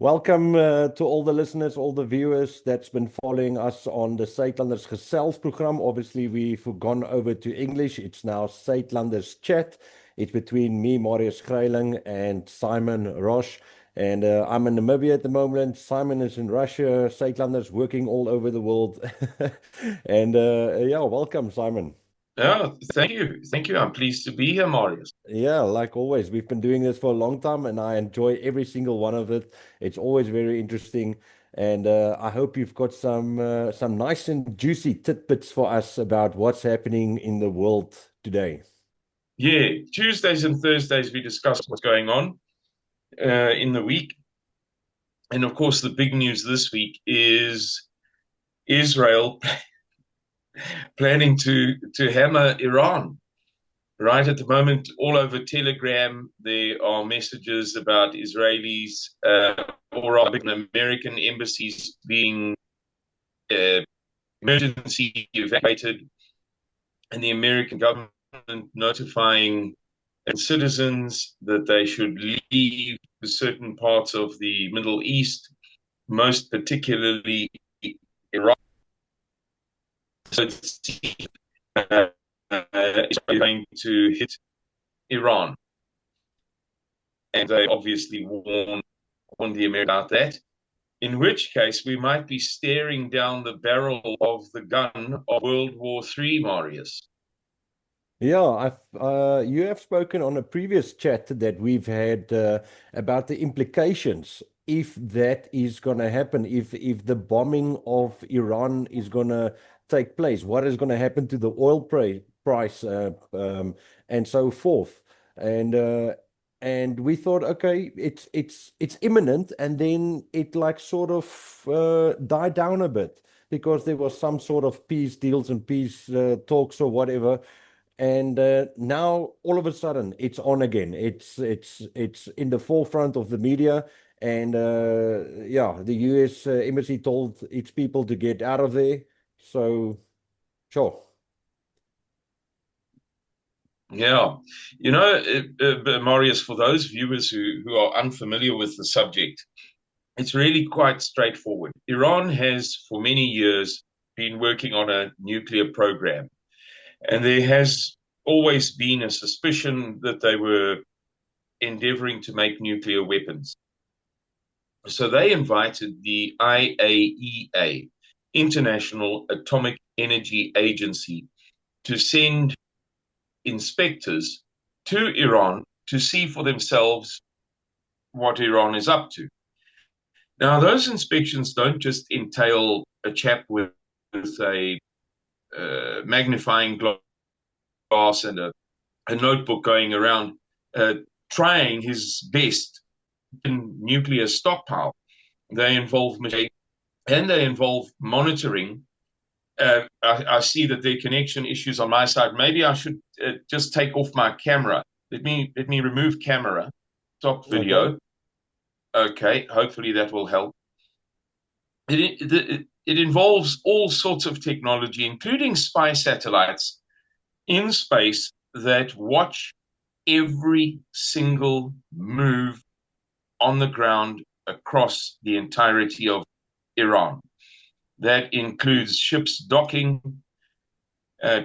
Welcome to all the listeners, all the viewers that's been following us on the Suidlanders Gesels program. Obviously, we've gone over to English. It's now Suidlanders Chat. It's between me, Marius Greyling, and Simon Roche. And I'm in Namibia at the moment. Simon is in Russia. Suidlanders working all over the world. And yeah, welcome, Simon. Yeah, thank you. Thank you. I'm pleased to be here, Marius. Yeah, like always, we've been doing this for a long time and I enjoy every single one of it. It's always very interesting. And I hope you've got some nice and juicy tidbits for us about what's happening in the world today. Yeah, Tuesdays and Thursdays we discuss what's going on in the week. And of course, the big news this week is Israel planning to hammer Iran. Right at the moment, all over Telegram, there are messages about Israelis or American embassies being uh, emergency evacuated, and the American government notifying citizens that they should leave certain parts of the Middle East, most particularly Iraq. So it's going to hit Iran. And they obviously warned the Americans about that. In which case, we might be staring down the barrel of the gun of World War III, Marius. Yeah, you have spoken on a previous chat that we've had about the implications if that is going to happen, if the bombing of Iran is going to take place, what is going to happen to the oil price and so forth. And and we thought, okay, it's imminent, and then it like sort of died down a bit because there was some sort of peace deals and peace talks or whatever, and now all of a sudden it's on again. It's in the forefront of the media. And yeah, the US embassy told its people to get out of there. So sure. Yeah, Marius, for those viewers who are unfamiliar with the subject, it's really quite straightforward. Iran has, for many years, been working on a nuclear program, and there has always been a suspicion that they were endeavoring to make nuclear weapons. So they invited the IAEA, International Atomic Energy Agency, to send inspectors to Iran to see for themselves what Iran is up to. Now, those inspections don't just entail a chap with a magnifying glass and a notebook going around trying his best in nuclear stockpile. They involve and they involve monitoring. I see that there are connection issues on my side. Maybe I should just take off my camera. Let me remove camera, stop Okay. video. Okay, hopefully that will help. It involves all sorts of technology, including spy satellites in space that watch every single move on the ground across the entirety of Iran. That includes ships docking,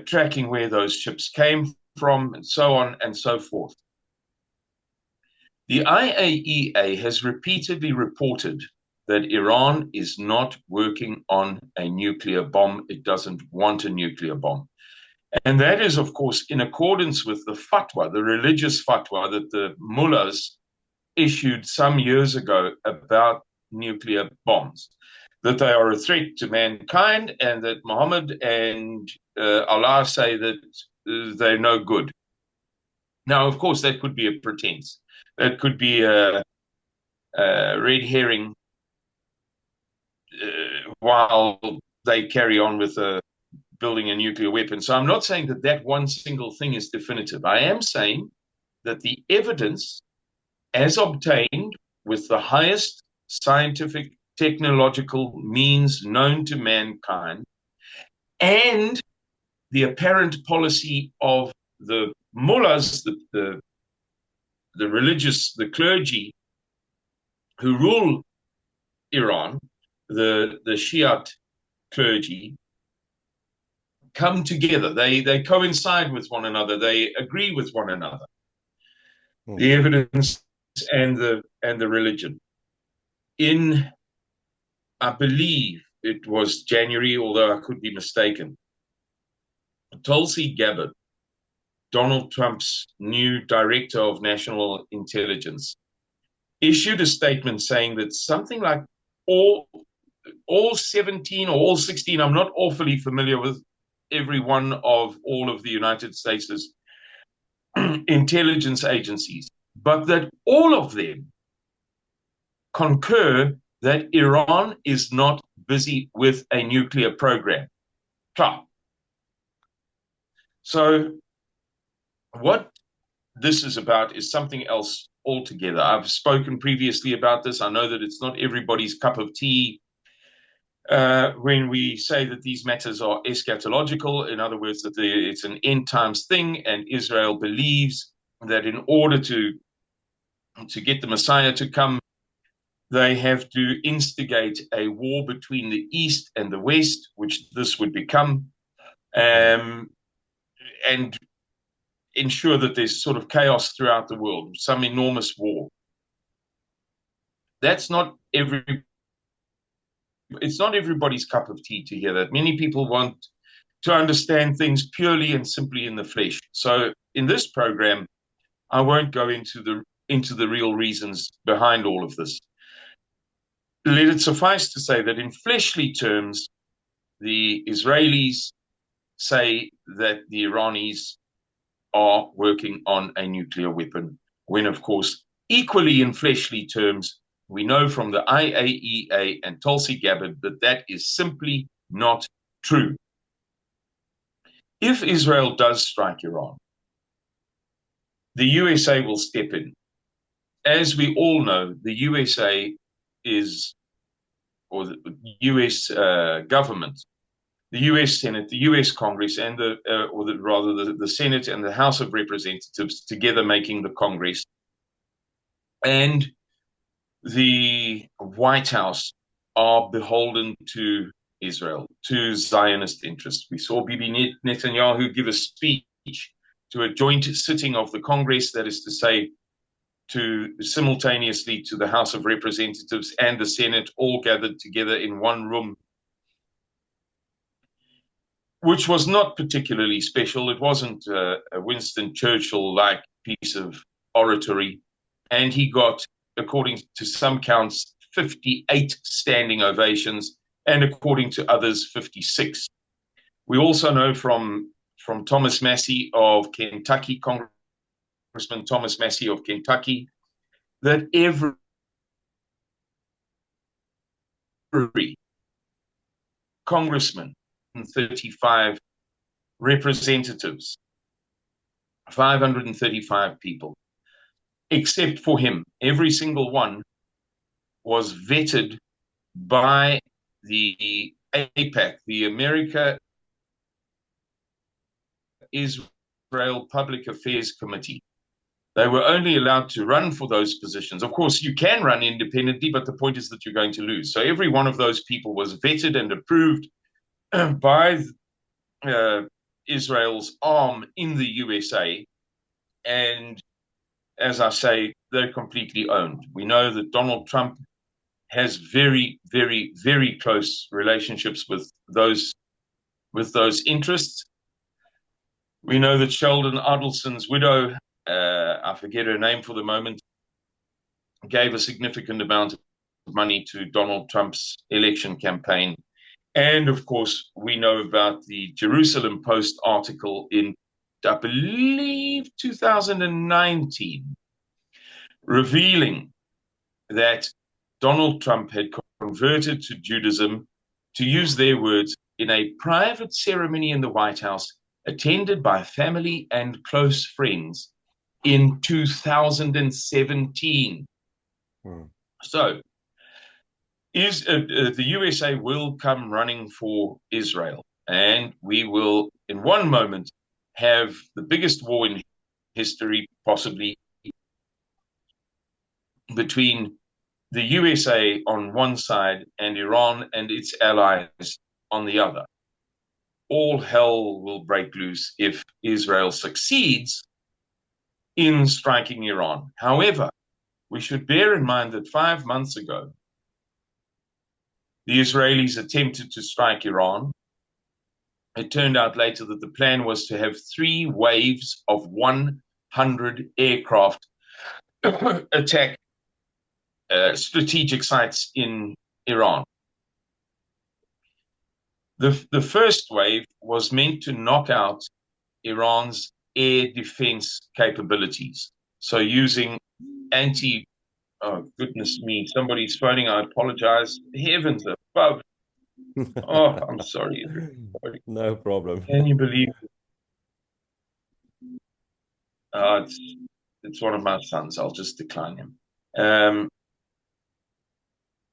tracking where those ships came from, and so on and so forth. The IAEA has repeatedly reported that Iran is not working on a nuclear bomb. It doesn't want a nuclear bomb. And that is, of course, in accordance with the fatwa, the religious fatwa that the mullahs issued some years ago about nuclear bombs, that they are a threat to mankind, and that Muhammad and Allah say that they're no good. Now, of course, that could be a pretense. That could be a red herring while they carry on with building a nuclear weapon. So I'm not saying that that one single thing is definitive. I am saying that the evidence, as obtained with the highest scientific technological means known to mankind, and the apparent policy of the mullahs, the religious, the clergy who rule Iran, the Shiite clergy, come together. They coincide with one another. They agree with one another. The evidence and the religion. In, I believe it was January, although I could be mistaken, Tulsi Gabbard, Donald Trump's new director of national intelligence, issued a statement saying that something like all 17 or all 16, I'm not awfully familiar with every one of all of the United States' intelligence agencies, but that all of them concur that Iran is not busy with a nuclear program. So what this is about is something else altogether. I've spoken previously about this. I know that it's not everybody's cup of tea when we say that these matters are eschatological. In other words, that it's an end times thing, and Israel believes that in order to get the Messiah to come, they have to instigate a war between the East and the West, which this would become, and ensure that there's sort of chaos throughout the world, some enormous war. It's not everybody's cup of tea to hear that. Many people want to understand things purely and simply in the flesh. So in this program, I won't go into the real reasons behind all of this. Let it suffice to say that in fleshly terms, the Israelis say that the Iranis are working on a nuclear weapon, when, of course, equally in fleshly terms, we know from the IAEA and Tulsi Gabbard that that is simply not true. If Israel does strike Iran, the USA will step in. As we all know, the USA is, or the US government, the US Senate, the US Congress, and the Senate and the House of Representatives together making the Congress, and the White House are beholden to Israel, to Zionist interests. We saw Bibi Netanyahu give a speech to a joint sitting of the Congress, that is to say, simultaneously to the House of Representatives and the Senate, all gathered together in one room, which was not particularly special. It wasn't a Winston Churchill-like piece of oratory. And he got, according to some counts, 58 standing ovations, and according to others, 56. We also know from Thomas Massie of Kentucky, Congressman Thomas Massie of Kentucky, that every congressman and 35 representatives, 535 people, except for him, every single one was vetted by the APAC, the America Israel Public Affairs Committee. They were only allowed to run for those positions. Of course, you can run independently, but the point is that you're going to lose. So every one of those people was vetted and approved by Israel's arm in the USA. And as I say, they're completely owned. We know that Donald Trump has very, very, very close relationships with those interests. We know that Sheldon Adelson's widow, I forget her name for the moment, gave a significant amount of money to Donald Trump's election campaign. And of course, we know about the Jerusalem Post article in, I believe, 2019, revealing that Donald Trump had converted to Judaism, to use their words, in a private ceremony in the White House, attended by family and close friends in 2017. So, the USA will come running for Israel, and we will, in one moment, have the biggest war in history, possibly, between the USA on one side and Iran and its allies on the other. All hell will break loose if Israel succeeds in striking Iran. However, we should bear in mind that 5 months ago, the Israelis attempted to strike Iran. It turned out later that the plan was to have 3 waves of 100 aircraft attack strategic sites in Iran. The first wave was meant to knock out Iran's air defense capabilities. So using oh, goodness me, somebody's phoning. I apologize. Heavens above. Oh, I'm sorry. No problem. Can you believe it? It's one of my sons. I'll just decline him.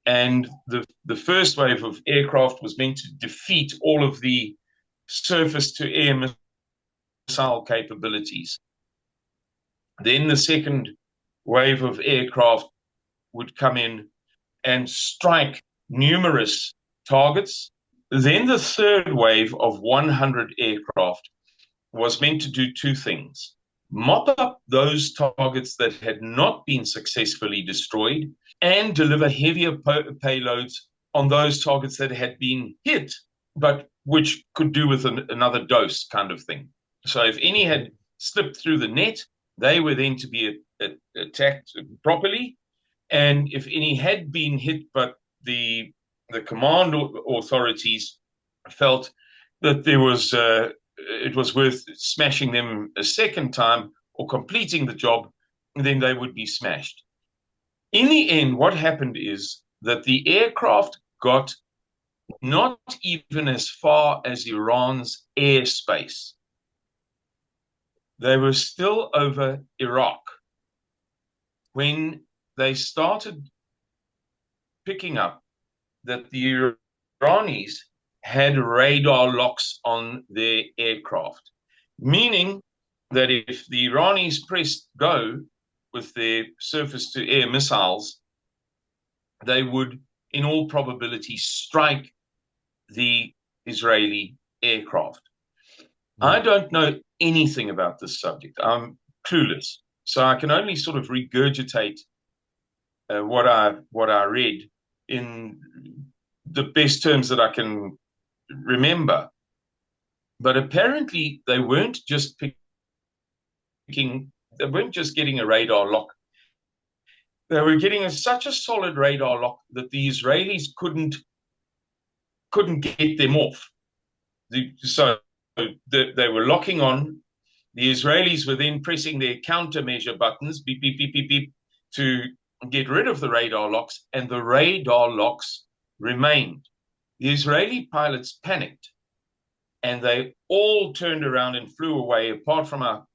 And the first wave of aircraft was meant to defeat all of the surface-to-air missile capabilities. Then the second wave of aircraft would come in and strike numerous targets. Then the third wave of 100 aircraft was meant to do 2 things. Mop up those targets that had not been successfully destroyed and deliver heavier payloads on those targets that had been hit, but which could do with another dose kind of thing. So if any had slipped through the net, they were then to be attacked properly. And if any had been hit, but the command authorities felt that there was it was worth smashing them a second time or completing the job, then they would be smashed. In the end, what happened is that the aircraft got not even as far as Iran's airspace. They were still over Iraq when they started picking up that the Iranis had radar locks on their aircraft, meaning that if the Iranis pressed go with their surface-to-air missiles, they would, in all probability, strike the Israeli aircraft. I don't know anything about this subject. I'm clueless. So I can only sort of regurgitate what I read in the best terms that I can remember. But apparently they weren't just getting a radar lock. They were getting such a solid radar lock that the Israelis couldn't get them off. So they were locking on. The Israelis were then pressing their countermeasure buttons, beep, beep, beep, beep, beep, to get rid of the radar locks, and the radar locks remained. The Israeli pilots panicked, and they all turned around and flew away, apart from our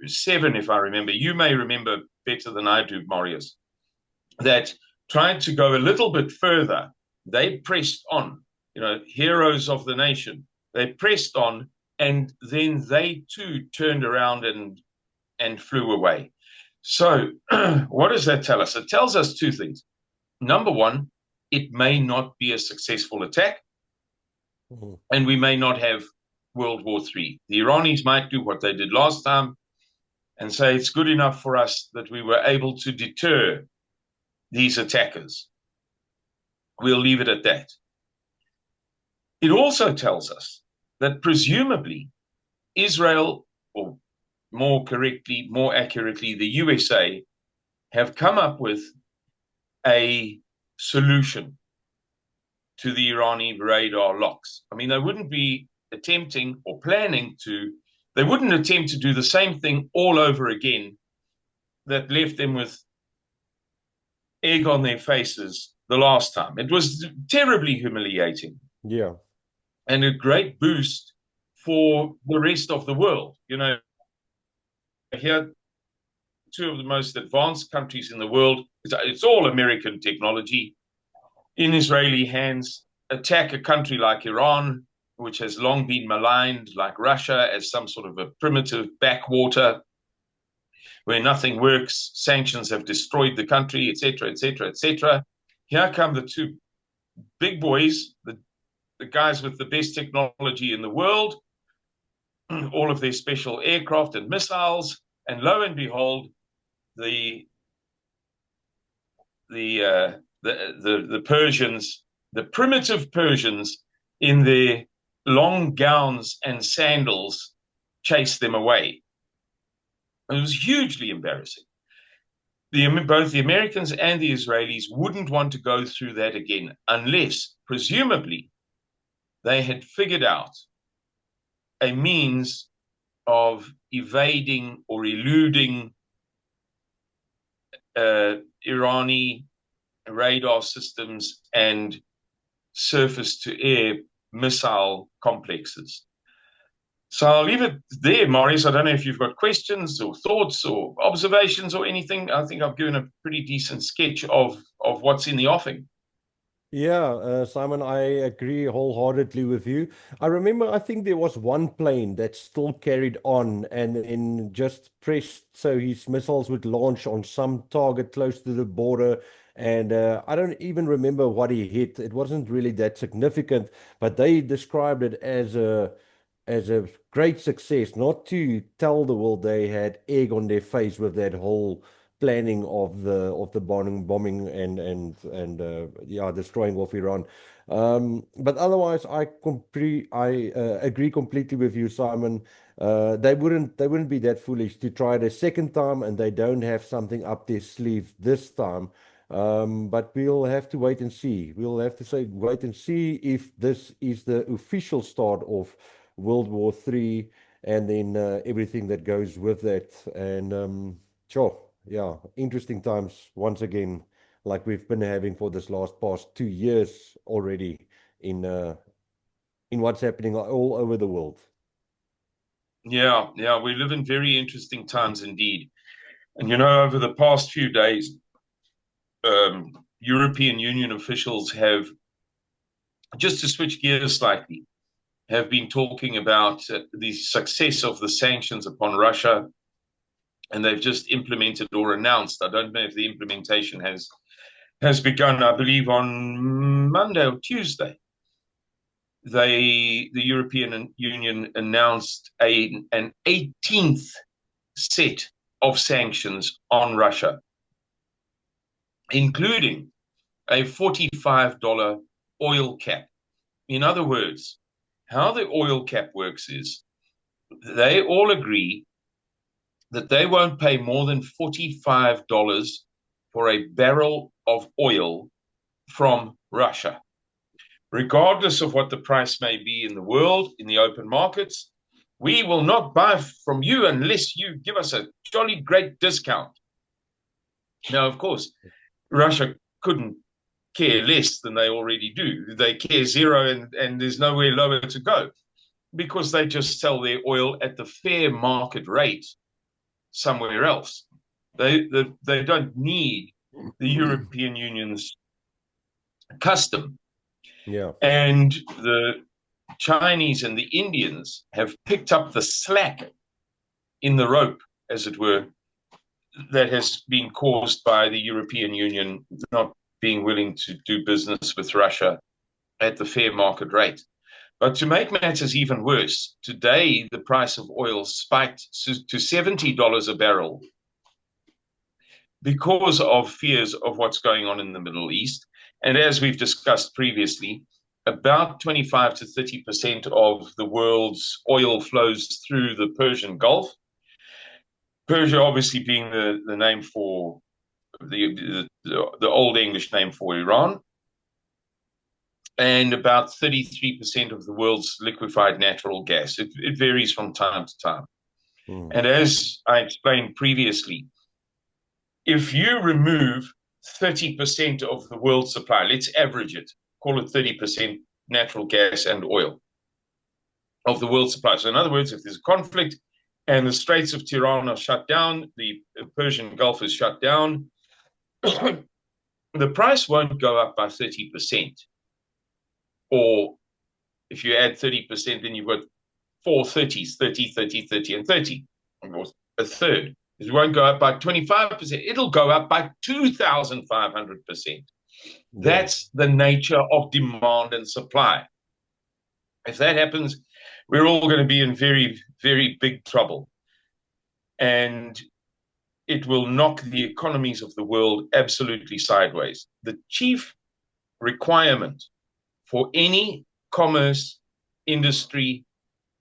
7, if I remember. You may remember better than I do, Marius, that tried to go a little bit further. They pressed on, heroes of the nation. They pressed on, and then they too turned around and flew away. So what does that tell us? It tells us 2 things. Number one, it may not be a successful attack, and we may not have World War III. The Iranis might do what they did last time and say it's good enough for us that we were able to deter these attackers. We'll leave it at that. It also tells us that presumably Israel, or more accurately, the USA, have come up with a solution to the Irani radar locks. I mean, they wouldn't be attempting or planning to, they wouldn't attempt to do the same thing all over again that left them with egg on their faces the last time. It was terribly humiliating. Yeah. And a great boost for the rest of the world. Here, 2 of the most advanced countries in the world, it's all American technology, in Israeli hands, attack a country like Iran, which has long been maligned, like Russia, as some sort of a primitive backwater. where nothing works, sanctions have destroyed the country, etc., etc., etc. Here come the two big boys, the guys with the best technology in the world, all of their special aircraft and missiles, and lo and behold, the Persians, the primitive Persians, in their long gowns and sandals, chased them away. It was hugely embarrassing. Both the Americans and the Israelis wouldn't want to go through that again unless, presumably, they had figured out a means of evading or eluding Irani radar systems and surface-to-air missile complexes. So I'll leave it there, Marius. I don't know if you've got questions or thoughts or observations or anything. I think I've given a pretty decent sketch of what's in the offing. Yeah, Simon, I agree wholeheartedly with you. I remember, I think there was one plane that still carried on and just pressed so his missiles would launch on some target close to the border. And I don't even remember what he hit. It wasn't really that significant, but they described it as a great success, not to tell the world they had egg on their face with that whole planning of the bombing and yeah, destroying of Iran. But otherwise, I agree completely with you, Simon. They wouldn't be that foolish to try it a second time, and they don't have something up their sleeve this time. But we'll have to wait and see. We'll have to wait and see if this is the official start of World War III, and then everything that goes with that. And sure, yeah, interesting times once again, like we've been having for this past 2 years already in what's happening all over the world. Yeah, we live in very interesting times indeed. And over the past few days, European Union officials have, just to switch gears slightly, have been talking about the success of the sanctions upon Russia, and they've just implemented or announced. I don't know if the implementation has begun. I believe on Monday or Tuesday, the European Union announced an 18th set of sanctions on Russia, including a $45 oil cap. In other words, how the oil cap works is they all agree that they won't pay more than $45 for a barrel of oil from Russia, regardless of what the price may be in the world, in the open markets. We will not buy from you unless you give us a jolly great discount. Now, of course, Russia couldn't care less than they already do. They care zero, and there's nowhere lower to go, because they just sell their oil at the fair market rate somewhere else. They don't need the European Union's custom. Yeah. And the Chinese and the Indians have picked up the slack in the rope, as it were, that has been caused by the European Union not being willing to do business with Russia at the fair market rate. But to make matters even worse, today the price of oil spiked to $70 a barrel because of fears of what's going on in the Middle East. And as we've discussed previously, about 25 to 30% of the world's oil flows through the Persian Gulf. Persia obviously being the name for the Old English name for Iran. And about 33% of the world's liquefied natural gas. It varies from time to time. And as I explained previously, if you remove 30% of the world's supply, let's average it, call it 30% natural gas and oil of the world's supply. So in other words, if there's a conflict and the Straits of Tiran are shut down, the Persian Gulf is shut down, the price won't go up by 30%. Or if you add 30%, then you've got four 30s, 30, 30, 30, and 30, a third. It won't go up by 25%. It'll go up by 2,500%. Yeah. That's the nature of demand and supply. If that happens, we're all going to be in very, very big trouble. And it will knock the economies of the world absolutely sideways. The chief requirement for any commerce, industry,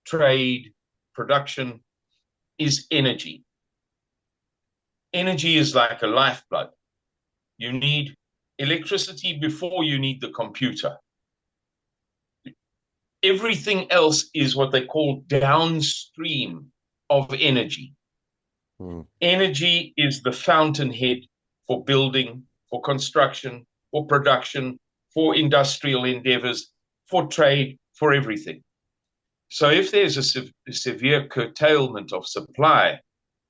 trade, production is energy. Energy is like a lifeblood. You need electricity before you need the computer. Everything else is what they call downstream of energy. Energy is the fountainhead for building, for construction, for production, for industrial endeavors, for trade, for everything. So if there's a severe curtailment of supply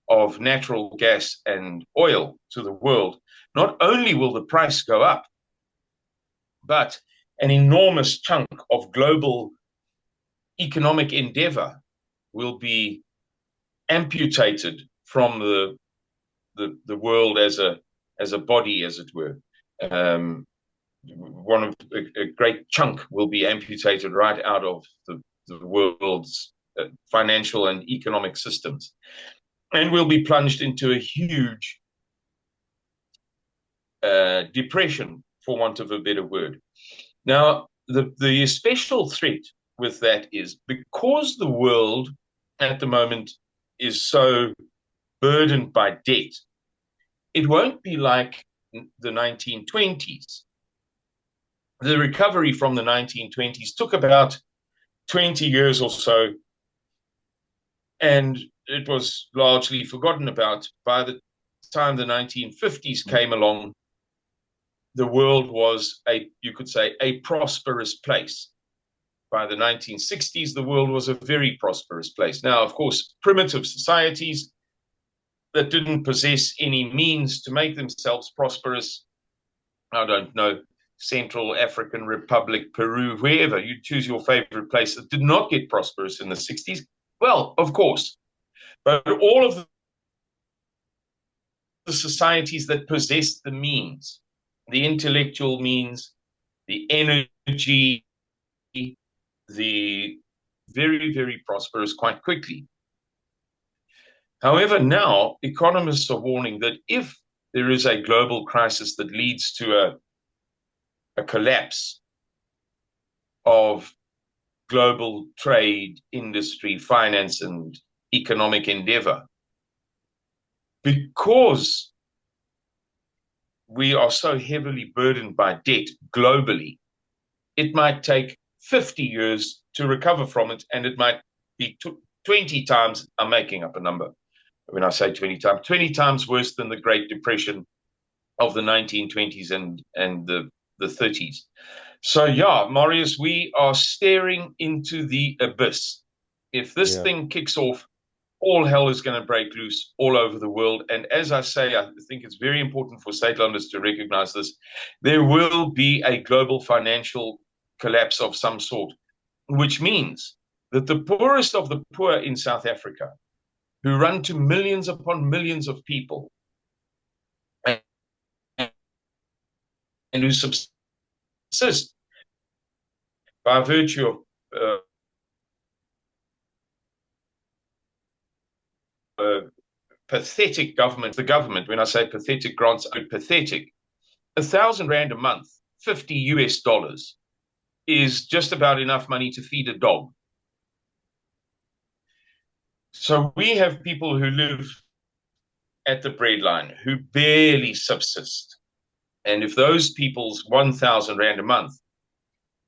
of natural gas and oil to the world, not only will the price go up, but an enormous chunk of global economic endeavor will be amputated from the world as a body, as it were. One of a great chunk will be amputated right out of the world's financial and economic systems, and we'll be plunged into a huge depression, for want of a better word. Now, the special threat with that is because the world at the moment is so burdened by debt, it won't be like the 1920s. The recovery from the 1920s took about 20 years or so, and it was largely forgotten about. By the time the 1950s came along, the world was you could say, a prosperous place. By the 1960s, the world was a very prosperous place. Now, of course, primitive societies that didn't possess any means to make themselves prosperous, I don't know, Central African Republic, Peru, wherever, you choose your favorite place, that did not get prosperous in the 60s. Well, of course, but all of the societies that possessed the means, the intellectual means, the energy, the very, very prosperous quite quickly. However, now economists are warning that if there is a global crisis that leads to a collapse of global trade, industry, finance, and economic endeavor, because we are so heavily burdened by debt globally, it might take 50 years to recover from it, and it might be 20 times, I'm making up a number when I say 20 times worse than the Great Depression of the 1920s and the 30s. So, yeah, Marius, we are staring into the abyss. If this thing kicks off, all hell is going to break loose all over the world. And as I say, I think it's very important for Suidlanders to recognize this. There will be a global financial collapse of some sort, which means that the poorest of the poor in South Africa, who run to millions upon millions of people and who subsist by virtue of pathetic government. The government, when I say pathetic grants, are pathetic. 1,000 rand a month, $50 is just about enough money to feed a dog. So we have people who live at the breadline, who barely subsist. And if those people's 1,000 rand a month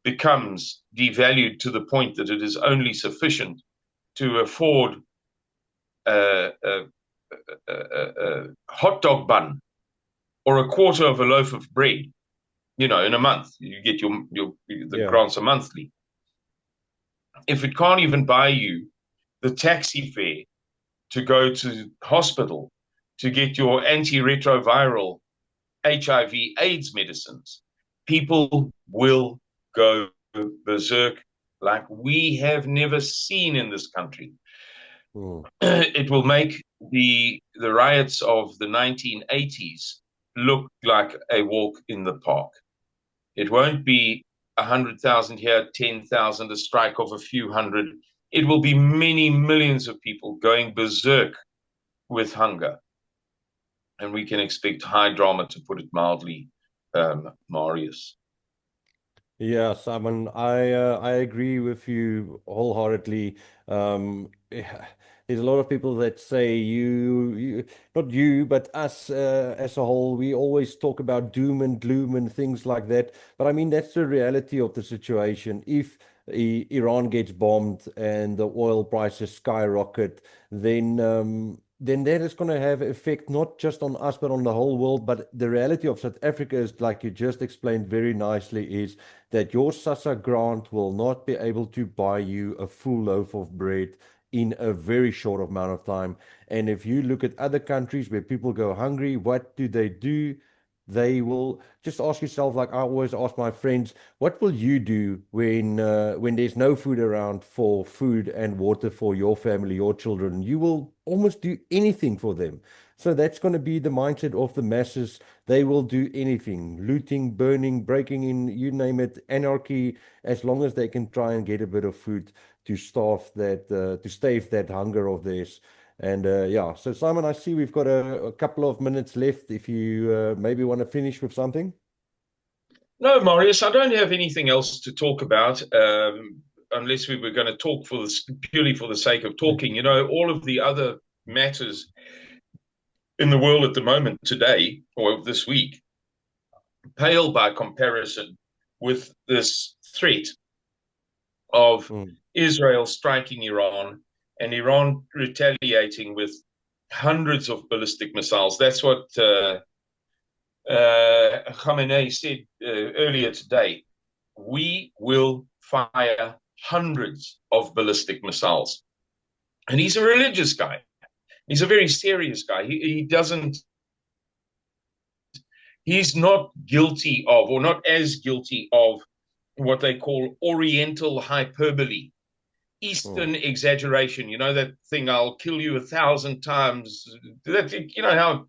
becomes devalued to the point that it is only sufficient to afford a hot dog bun or a quarter of a loaf of bread, in a month, you get the grants are monthly. If it can't even buy you the taxi fare to go to hospital to get your antiretroviral HIV AIDS medicines, people will go berserk like we have never seen in this country. Mm. It will make the riots of the 1980s look like a walk in the park. It won't be 100,000 here, 10,000, a strike of a few hundred. It will be many millions of people going berserk with hunger. And we can expect high drama, to put it mildly, Marius. Yeah, Simon, I agree with you wholeheartedly. Yeah, there's a lot of people that say not you, but us as a whole, we always talk about doom and gloom and things like that. But I mean, that's the reality of the situation. If Iran gets bombed and the oil prices skyrocket, then that is going to have effect not just on us, but on the whole world. But the reality of South Africa is, like you just explained very nicely, is that your SASSA grant will not be able to buy you a full loaf of bread in a very short amount of time. And if you look at other countries where people go hungry, what do? They will just ask yourself, like I always ask my friends, what will you do when there's no food around for food and water for your family, your children? You will almost do anything for them. So that's going to be the mindset of the masses. They will do anything, looting, burning, breaking in, you name it, anarchy, as long as they can try and get a bit of food to to stave that hunger of theirs. And yeah, so Simon, I see we've got a couple of minutes left. If you maybe want to finish with something. No, Marius, I don't have anything else to talk about, unless we were going to talk purely for the sake of talking. You know, all of the other matters in the world at the moment, today or this week, pale by comparison with this threat of Mm. Israel striking Iran and Iran retaliating with hundreds of ballistic missiles. That's what Khamenei said earlier today. We will fire hundreds of ballistic missiles. And he's a religious guy. He's a very serious guy. He doesn't, he's not guilty of, or not as guilty of, what they call Oriental hyperbole, Mm. Eastern exaggeration. You know that thing, I'll kill you 1,000 times. That, you know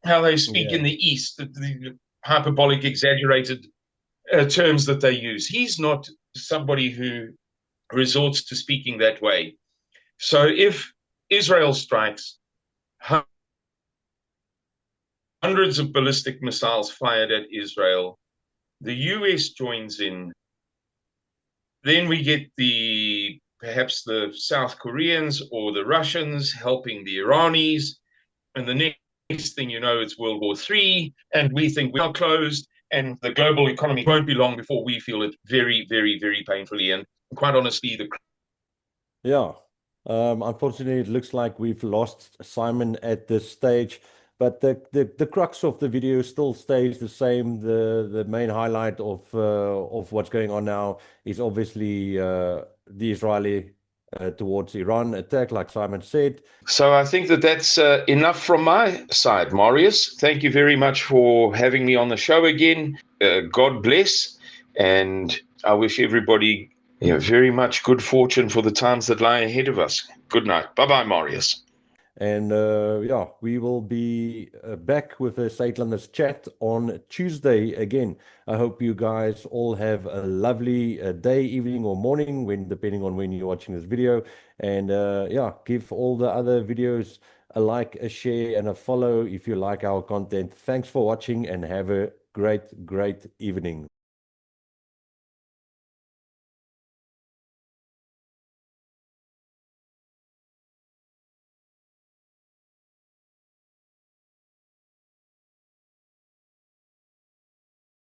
how they speak in Yeah. the East, the hyperbolic, exaggerated terms that they use. He's not somebody who resorts to speaking that way. So if Israel strikes, hundreds of ballistic missiles fired at Israel, the US joins in, then we get perhaps the South Koreans or the Russians helping the Iranis, and the next thing you know, it's World War III, and we think we are closed, and the global economy won't be long before we feel it very, very, very painfully. And quite honestly, Yeah. Unfortunately, it looks like we've lost Simon at this stage, but the crux of the video still stays the same. The main highlight of what's going on now is obviously the Israeli towards Iran attack, like Simon said. so I think that that's enough from my side, Marius. Thank you very much for having me on the show again. God bless, and I wish everybody, very much good fortune for the times that lie ahead of us. Good night. Bye bye, Marius. And yeah, we will be back with a Suidlanders chat on Tuesday again. I hope you guys all have a lovely day, evening, or morning, depending on when you're watching this video. And yeah, give all the other videos a like, a share, and a follow if you like our content. Thanks for watching and have a great, great evening.